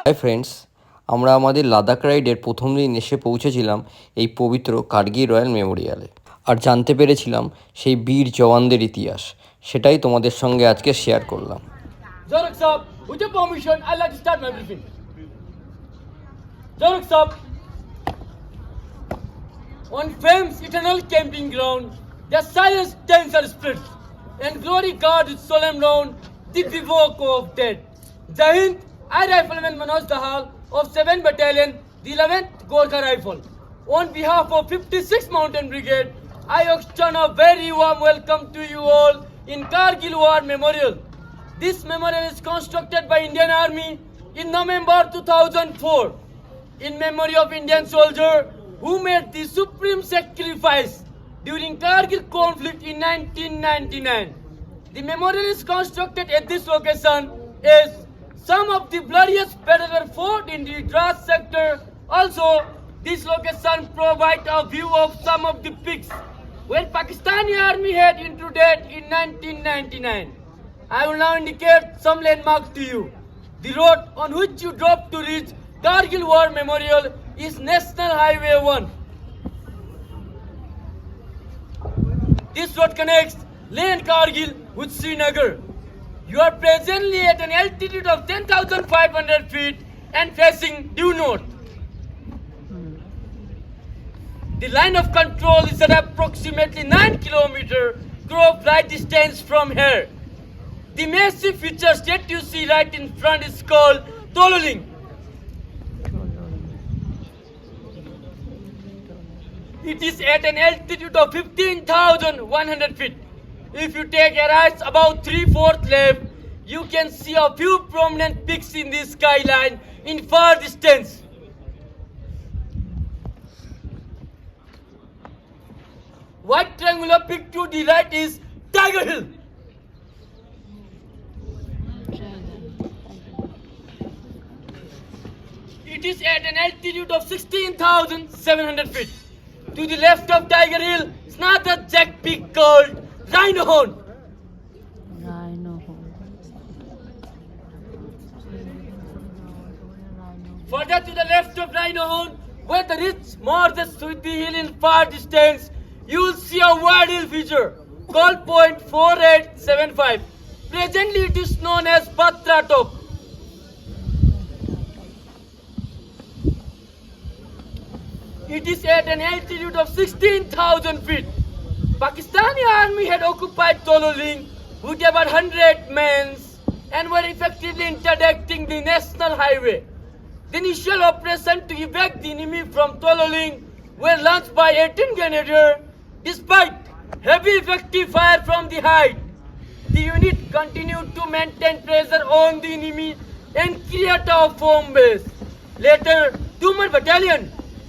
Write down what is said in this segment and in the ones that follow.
Hi friends, আমরা আমাদের লাদাখ রাইডের প্রথম দিন এসে পৌঁছেছিলাম এই পবিত্র কার্গিল রয়্যাল মেমোরিয়ালে, আর জানতে পেরেছিলাম সেই বীর জওয়ানদের ইতিহাস। সেটাই তোমাদের সঙ্গে আজকে শেয়ার করলাম। Zorak Saab, with your permission, I'd like to start my briefing. Zorak Saab, on fame's eternal camping ground, the silence tents are split, and glory guards with solemn round the bivouac of dead. Jai Hind, I Rifleman Manoj Dahal of 7th Battalion, the 11th Gorkha Rifle. On behalf of 56th Mountain Brigade, I extend a very warm welcome to you all in Kargil War Memorial. This memorial is constructed by Indian Army in November 2004 in memory of Indian soldier who made the supreme sacrifice during Kargil conflict in 1999. The memorial is constructed at this location as some of the bloodiest battles were fought in the Dras sector. Also, this location provides a view of some of the peaks where Pakistani army had intruded in 1999. I will now indicate some landmarks to you. The road on which you drove to reach Kargil War Memorial is National Highway 1. This road connects Leh and Kargil with Srinagar. You are presently at an altitude of 10,500 feet and facing due north. The line of control is at approximately 9 km crow flight distance from here. The massive features that you see right in front is called Tololing. It is at an altitude of 15,100 feet. If you take a right about 3/4 left, you can see a few prominent peaks in the skyline in far distance. White triangular peak to the right is Tiger Hill. It is at an altitude of 16,700 feet. To the left of Tiger Hill is another jack peak called Rhino Horn. Further to the left of Rhino Horn, where the ridge merges with the hill in far distance, you will see a wide hill feature called Point 4875. Presently it is known as Patra Top. It is at an altitude of 16,000 feet. Pakistani army had occupied Tololing with about 100 men and were effectively interdicting the national highway. The initial operation to evac the enemy from Tololing were launched by 18 Grenadiers. Despite heavy effective fire from the height, the unit continued to maintain pressure on the enemy and create a firm base. Later, 2 Battalion,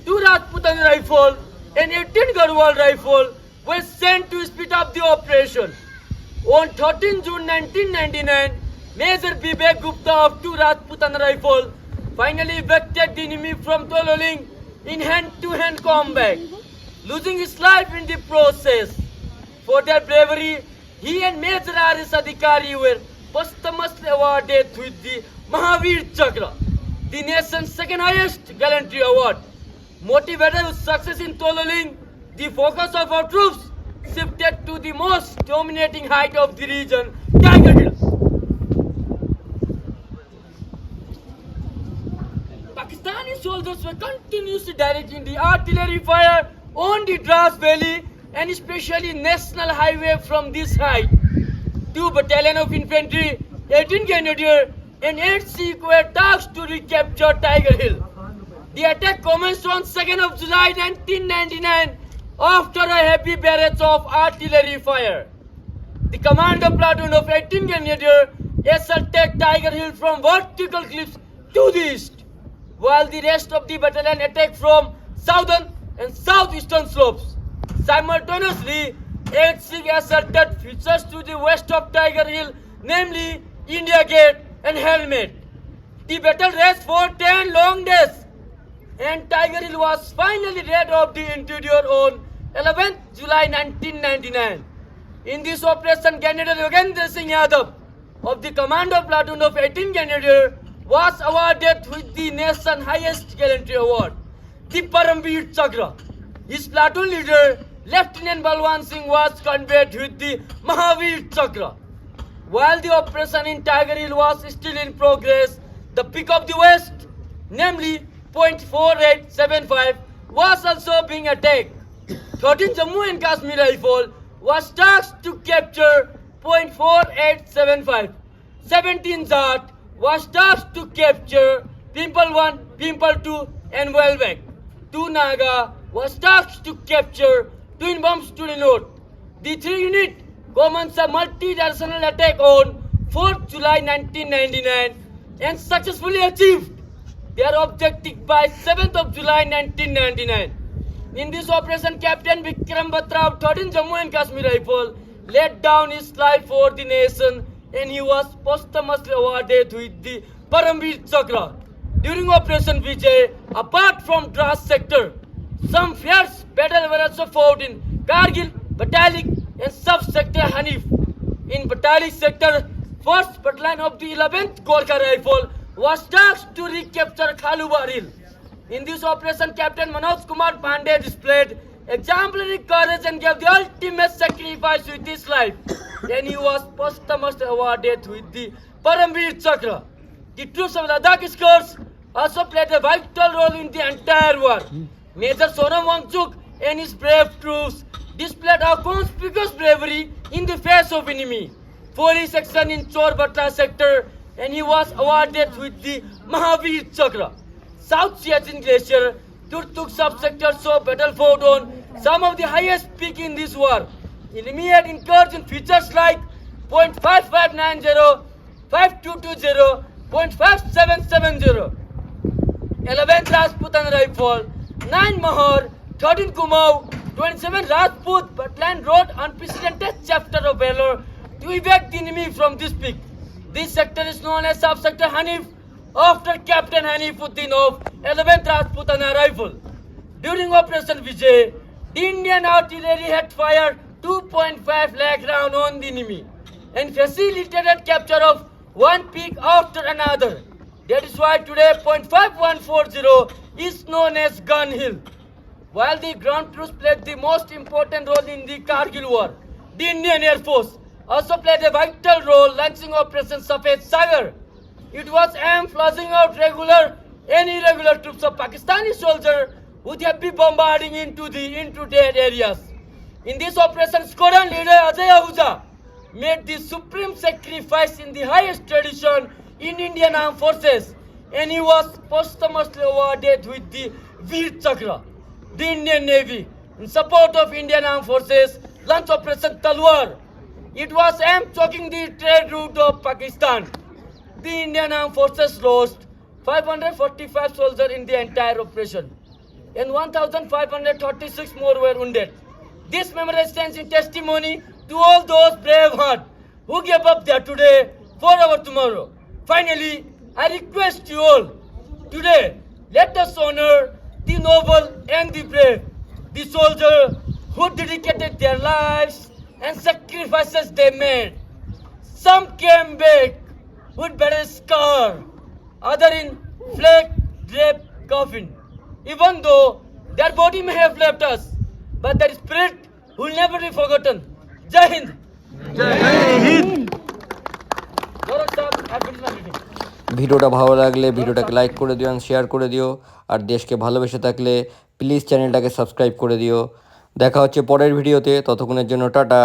2 Rajputan Rifle and 18 Garhwal Rifle were sent to speed up the operation. On 13 June 1999, Major Vivek Gupta of 2 Rajputan Rifle finally evicted the enemy from Tololing in hand-to-hand combat, losing his life in the process. For their bravery, he and Major R.S. Adhikari were posthumously awarded with the Mahavir Chakra, the nation's second highest gallantry award. Motivated with success in Tololing, the focus of our troops shifted to the most dominating height of the region, Tiger Hill. Pakistani soldiers were continuously directing the artillery fire on the Dras Valley and especially National Highway from this height. 2 Battalion of Infantry, 18 Grenadiers and 8 Sikh were tasked to recapture Tiger Hill. The attack commenced on 2nd of July 1999 after a heavy barrage of artillery fire. The commando platoon of 18 Grenadiers assaulted Tiger Hill from vertical cliffs to the east, while the rest of the battalion attacked from southern and southeastern slopes. Simultaneously, 8 Sikh assaulted features to the west of Tiger Hill, namely India Gate and Helmet. The battle raged for 10 long days, and Tiger Hill was finally rid of the interior on 11th July 1999. In this operation, Grenadier Yogendra Singh Yadav of the commando platoon of 18 Grenadiers was awarded with the nation highest gallantry award, the Paramveer Chakra. His platoon leader, Lieutenant Balwan Singh, was conveyed with the Mahavir Chakra. While the operation in Tiger Hill was still in progress, the peak of the West, namely .4875, was also being attacked. 13 Jammu and Kashmir Rifle was tasked to capture .4875. 17 Zat was tasked to capture Pimple 1, Pimple 2 and Welbeck. 2 Naga was tasked to capture twin bombs to the north. The 3 unit commenced a multi-directional attack on 4th July 1999 and successfully achieved their objective by 7th of July 1999. In this operation, Captain Vikram Batra of 13 Jammu and Kashmir Rifle laid down his life for the nation and he was posthumously awarded with the Paramveer Chakra. During Operation Vijay, apart from Dras sector, some fierce battle were also fought in Kargil, Batalik and sub-sector Hanif. In Batalik sector, 1st Battalion of the 11th Gorkha Rifle was tasked to recapture Khalubar Hill. In this operation, Captain Manoj Kumar Pandey displayed exemplary courage and gave the ultimate sacrifice with his life. And he was posthumously awarded with the Paramveer Chakra. The troops of Ladakh Scouts also played a vital role in the entire war. Major Sonam Wangchuk and his brave troops displayed a conspicuous bravery in the face of enemy. For his action in Chor Batra sector, and he was awarded with the Mahavir Chakra. South Siachen Glacier, Turtuk sub-sector saw battle fought on some of the highest peak in this war. Enemy had incurred in features like .5590, 5220, .5770. 11th Rajputan Rifle, 9 Mahar, 13 Kumaon, 27 Rajput Battalion wrote unprecedented chapter of valor to evac the enemy from this peak. This sector is known as sub-sector Hanif after Captain Hanifuddin of 11th Rajputana Rifle. During Operation Vijay, the Indian artillery had fired 2.5 lakh rounds on the enemy and facilitated capture of one peak after another. That is why today .5140 is known as Gun Hill. While the ground troops played the most important role in the Kargil war, the Indian Air Force also played a vital role launching Operation Safed Sagar. It was aimed flushing out regular and irregular troops of Pakistani soldiers who have been bombarding into their areas. In this operation, squadron leader Ajay Ahuja made the supreme sacrifice in the highest tradition in Indian Armed Forces and he was posthumously awarded with the Veer Chakra. The Indian Navy, in support of Indian Armed Forces, launched Operation Talwar. It was aimed choking the trade route of Pakistan. The Indian Armed Forces lost 545 soldiers in the entire operation and 1,536 more were wounded. This memorial stands in testimony to all those brave hearts who gave up their today for our tomorrow. Finally, I request you all, today, let us honor the noble and the brave, the soldiers who dedicated their lives and sacrifices they made. Some came back with better scar, other in flag draped coffin. Even though their body may have left us, but their spirit will never be forgotten. Jai Hind. Jai Hind. Gaurav Saab, I finish my meeting. ভিডিওটা ভালো লাগলে ভিডিওটাকে like করে দিও, share করে দিও, আর দেশকে ভালোবেসে থাকলে প্লিজ চ্যানেলটাকে সাবস্ক্রাইব করে দিও। দেখা হচ্ছে পরের ভিডিওতে, ততক্ষণের জন্য টাটা।